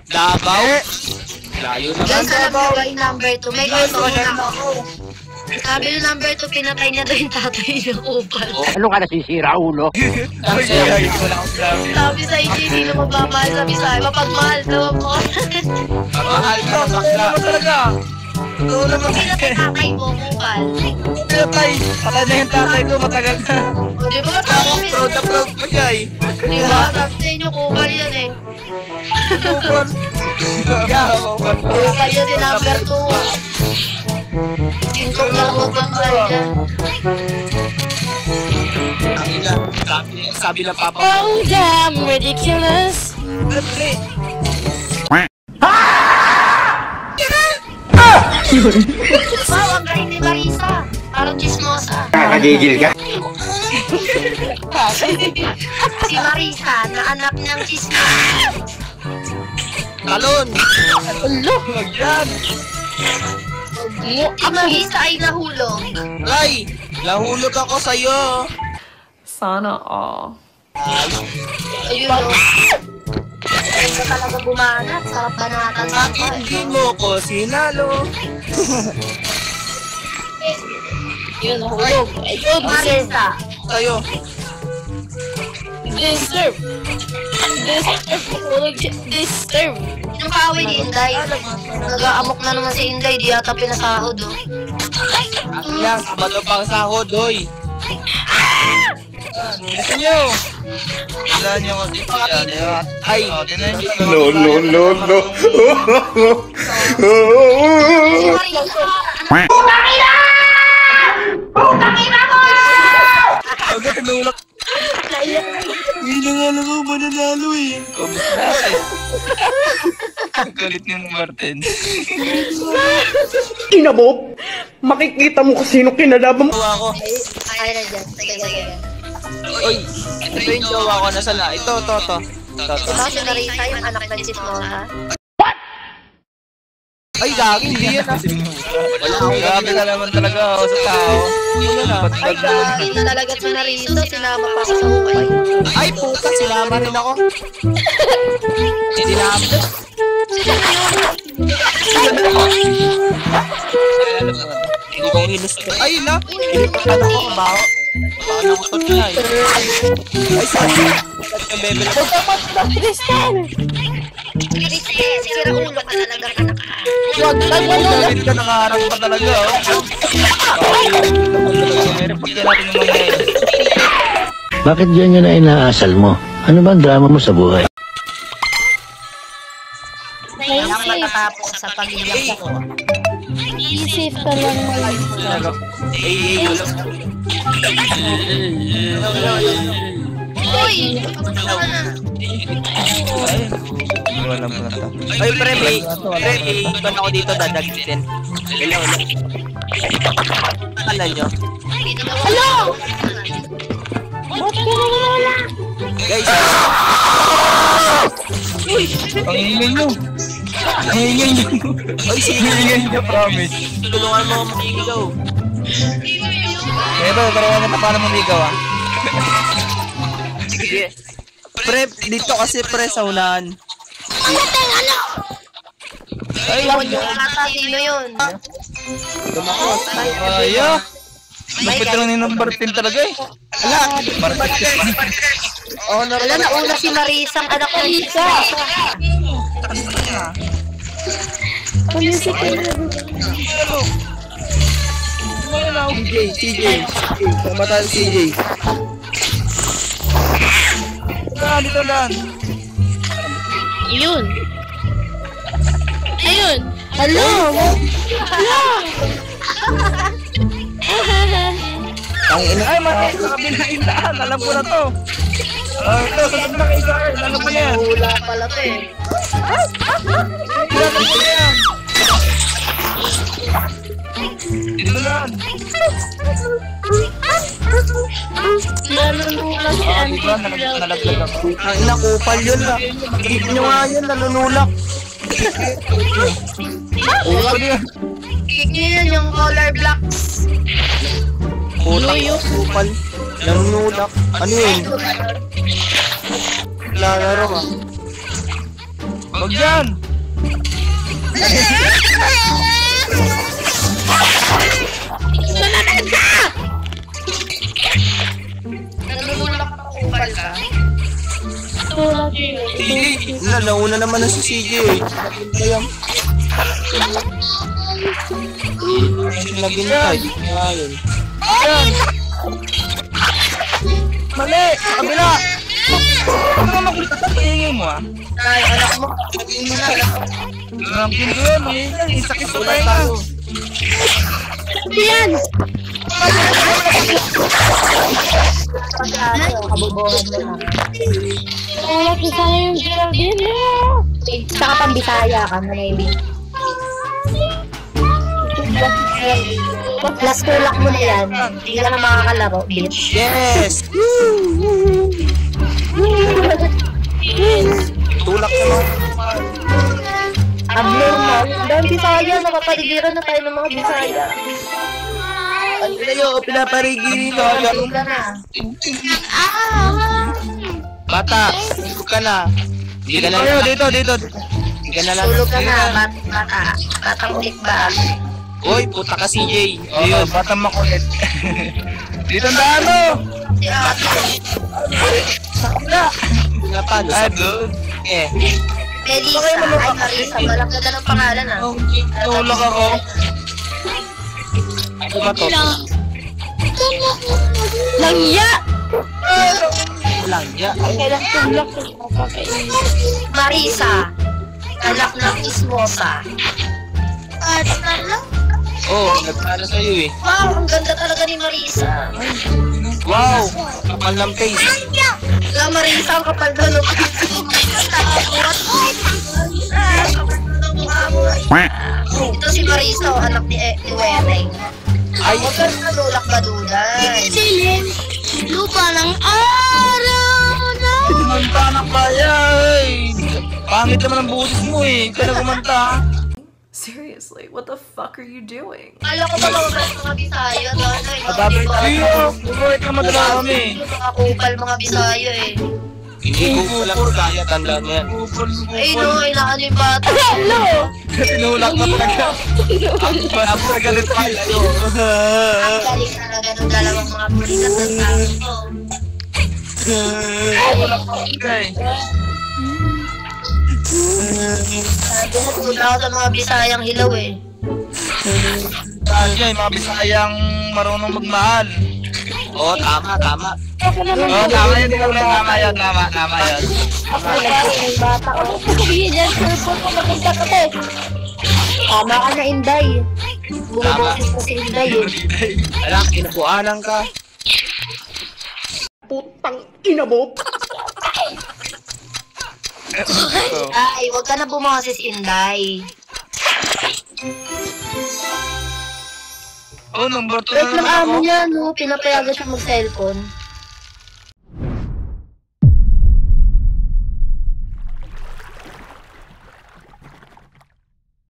Davao. Layo naman. Diyan sa nagkaway number 2. May gusto na ako. Sabi yung number 2, pinatay niya daw yung tatay niya kupal. Ano ka nasisira, ulo? Sabi sa IG, sino magmamahal sa Bisaya? Mapagmahal daw ako. Mahal ka na bakla. Talaga. Pinatay tatay mo, kupal. Patay na yung tatay ko, matagal na. Di ba matapos? Proud na proud pa siya eh. Di ba? Sabi sa inyo, kupal yan eh. Kupal yun yung number 2. Tingkong lang mo bang kaya? Sabi ng papa. Oh, damn ridiculous. Wow, ang galing ni Marisa. Parang chismosa. Nakagigil ka? Si Marisa, na anak ng chismosa. Talon. Yan. Si Marisa ay nahulog. Ay, nahulog ako sa'yo. Sana all. Ayun o. Ayun ka talaga bumanat. Sarap banatan sa Bakit di mo ko sinalo? Yun, nahulog. Ayun, Marisa. Sa'yo. Disturb. Disturb. Yung kaaway ni Inday. Nag-aamok na naman si Inday. Di yata pinasahod o. Yan, sabado pang sahod, hoy. Gusto nyo. Wala nyo kasi siya, di ba? Ay, No. Si Marisa. Agad tinulak. Hindi nga lang ako mananalo eh. Galit ni Martin. Ina mo, makikita mo kung sino kinalaban mo. ako. Ay na dyan. Sige. Oy, ito yung jowa ko. Nasa na? Ito. Diba si Marisa yung anak ng chismosa? Ay, gagi, hindi yan ah. Wala akong grabe ka naman talaga ako sa tao. Wala na. Ay, gagi na talaga si Marisa. Sinama pa ako sa hukay. Ay, puta, sinama rin ako. Sinama. Hindi ko hinusto. Ay, na. Inipakan ako, baho. Baka nakutot na eh. Ay, sorry. Ang bebe lang. Sira ulo ka talaga ka naka. Galit ka, nakaharap pa talaga oh. Meron pagka natin yung mga yun. Bakit ganyan na inaasal mo? Ano ba ang drama mo sa buhay? Kailangan matatapos sa pamilya ko. Safe ka lang. Uy! Wala mo na ito. Ay, pre, ikon ako dito, dadagitin. Hello. Ano nyo? Hello! Ba't ka nawala? Guys, Pangingin nyo. Pangingin nyo. oy, sige. Pangingin nyo, promise. Tulungan mo ako mag-igaw. Ito, taruhan mo na paano maligaw ah. Sige. Pre, dito kasi pre sa unahan. Ay, Iwan yung kata, sino yun? Ayo. Lupit lang ni number 10 talaga eh. Ala! Wala na una si Marisa, ang anak ng isa. CJ. Pamatal CJ. Dito lang. Yun. Ayun. Hello. Ay, mati, sa kabilang daan. Alam ko na to. Ito, sa kabilang isaan. Alam ko na yan. Hula pala to eh. Alam ko na yan. Dito lang. Nanunulak si Auntie Diba, Blau. nalaglag ako. Ang inakupal yun ah. Higit nyo nga yun, nanunulak. Ulo ko niya. Kick niyo yun yung color blocks. Putang kupal. Nanunulak. Ano yun? Lalaro ah. Wag yan. Nanulak ako kupal ka. CJ, nauna naman na si CJ. Naghintay. Ayun. Yan. Mali! Kabila! Ano naman kulit sa paingin mo ah? Ay, anak mo. Sabihin mo na, anak mo. Ang pinto yun, may sakit sa pahinga. Yan! Kabubuhan mo na. Wala ko sana yung Geraldine. Saka pambisaya ka na maybe. Last tulak mo na yan. Hindi ka na makakalaro, bitch. Yes! Tulak naman. Abnormal. Dahil Bisaya, nakapaligiran na tayo ng mga Bisaya. Ano kayo? Pinaparigiri ko. Tulog ka na. Bata, tulog ka na. Hindi ka na Dito, dito, dito. Hindi ka na lang. Tulog ka na, bata. Batang ulit ba? Uy, puta ka CJ. Ayun, batang makulit. Dito ang daan mo! Si ate. Pinapalo sa Doon. eh. Melissa. Ay, Marisa. Walang ganda ng pangalan ah. Tulak ako. Ano ba to? Langya! Lang, ya. Kailan tulak ko. Marisa. Anak ng Ismosa. Oh, nagpala sa'yo eh. Wow, ang ganda talaga ni Marisa. Wow, kapal ng face. La Marisa, ang kapal doon. Ito si Marisa, anak ni Weng. Ay, Huwag ka na nulak ba dudan? Silim! Lupa ng araw na! Kumanta ng kaya eh. Pangit naman ang busis mo eh. Kaya kumanta. Seriously, what the fuck are you doing? Kala ko ba mga Bisaya? Madabay tayo. Bubuhay ka madala kami. Mga kupal mga Bisaya eh. hindi ko wala ko kaya tandaan mo yan. Ay no, kailangan yung bata. Hello! Tinulak ka talaga. Ako nagalit pa kayo. Ang galing talaga ng dalawang mga pulikat ng tao ko. Binatula ako sa mga Bisayang hilaw eh. Yan, mga Bisayang marunong magmahal. Oo, tama. Oo, tama yun. Tama yun. Bata ko. Sabihin dyan, purple ko maganda ka te. Tama ka na, Inday. Bumaboses ko si Inday eh. Alam, kinabuanan ka. Ay, huwag ka na bumoses, Inday. Oh, number 2 Wait na lang naman ako. amo niya, no? Pinapayagan siya mag-cellphone.